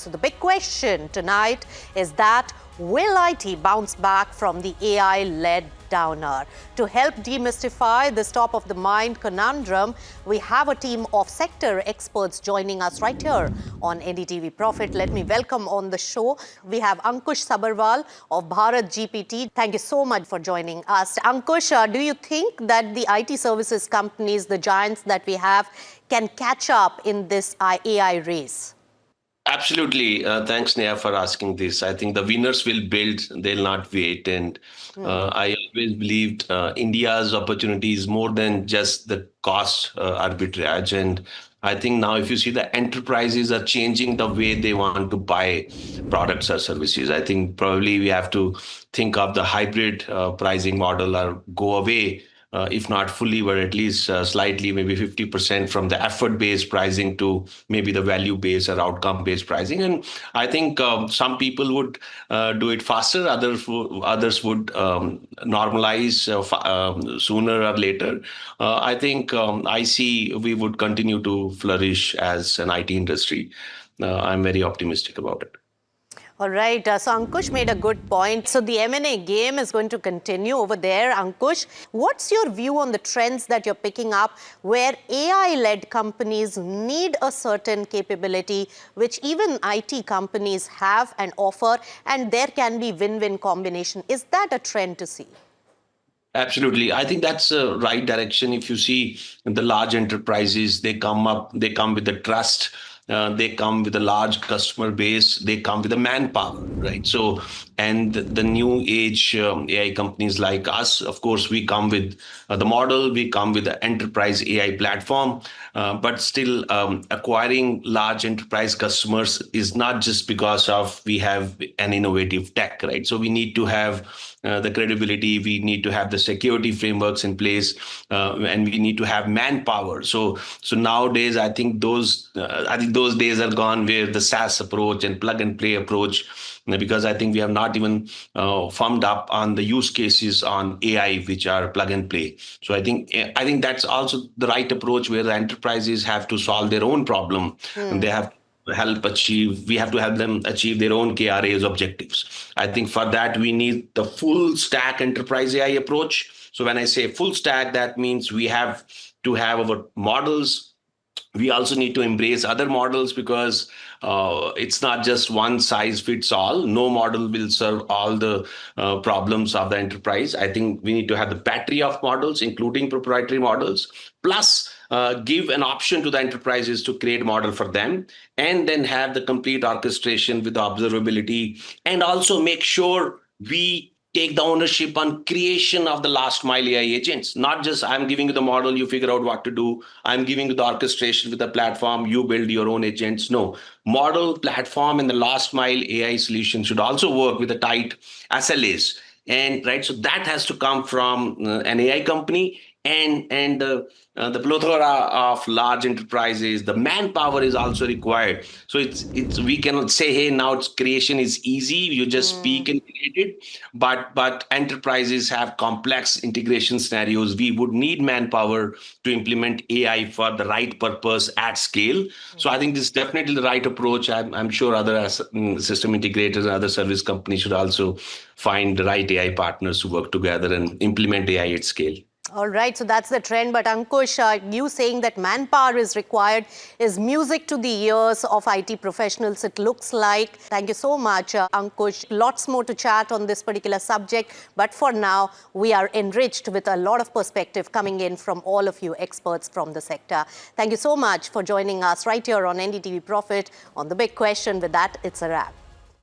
So the big question tonight is that will IT bounce back from the AI-led downer? To help demystify this top-of-the-mind conundrum, we have a team of sector experts joining us right here on NDTV Profit. Let me welcome on the show. We have Ankush Sabharwal of BharatGPT. Thank you so much for joining us. Ankush, do you think that the IT services companies, the giants that we have, can catch up in this AI race? Absolutely. Thanks, Neha, for asking this. I think the winners will build, they'll not wait. And I always believed India's opportunity is more than just the cost arbitrage. And I think now if you see the enterprises are changing the way they want to buy products or services. I think probably we have to think of the hybrid pricing model or go away. If not fully, but at least slightly, maybe 50% from the effort-based pricing to maybe the value-based or outcome-based pricing. And I think some people would do it faster, others would normalize sooner or later. I think I see we would continue to flourish as an IT industry. I'm very optimistic about it. All right. So Ankush made a good point. So the M&A game is going to continue over there. Ankush, what's your view on the trends that you're picking up where AI-led companies need a certain capability, which even IT companies have and offer, and there can be win-win combination? Is that a trend to see? Absolutely. I think that's the right direction. If you see the large enterprises, they come with the trust. They come with a large customer base. They come with the manpower, right? So, and the new age AI companies like us, of course, we come with the model, we come with the enterprise AI platform, but still acquiring large enterprise customers is not just because of we have an innovative tech, right? So we need to have the credibility, we need to have the security frameworks in place, and we need to have manpower. So nowadays, I think those days are gone where the SaaS approach and plug and play approach, because I think we have not even firmed up on the use cases on AI, which are plug and play. So I think that's also the right approach where the enterprises have to solve their own problem and they have we have to help them achieve their own KRA's objectives. I think for that, we need the full stack enterprise AI approach. So when I say full stack, that means we have to have our models. We also need to embrace other models because it's not just one size fits all. No model will serve all the problems of the enterprise. I think we need to have the battery of models, including proprietary models, plus give an option to the enterprises to create a model for them, and then have the complete orchestration with the observability, and also make sure we take the ownership on creation of the last mile AI agents. Not just I'm giving you the model, you figure out what to do. I'm giving you the orchestration with the platform, you build your own agents. No, model, platform, and the last mile AI solution should also work with the tight SLAs. And right, so that has to come from an AI company and the plethora of large enterprises. The manpower is also required. So it's we cannot say, hey, now it's creation is easy. You just speak and create it. But enterprises have complex integration scenarios. We would need manpower to implement AI for the right purpose at scale. So I think this is definitely the right approach. I'm sure other system integrators and other service companies should also find the right AI partners to work together and implement AI at scale. All right, so that's the trend. But Ankush, you saying that manpower is required is music to the ears of IT professionals, it looks like. Thank you so much, Ankush. Lots more to chat on this particular subject. But for now, we are enriched with a lot of perspective coming in from all of you experts from the sector. Thank you so much for joining us right here on NDTV Profit on The Big Question. With that, it's a wrap.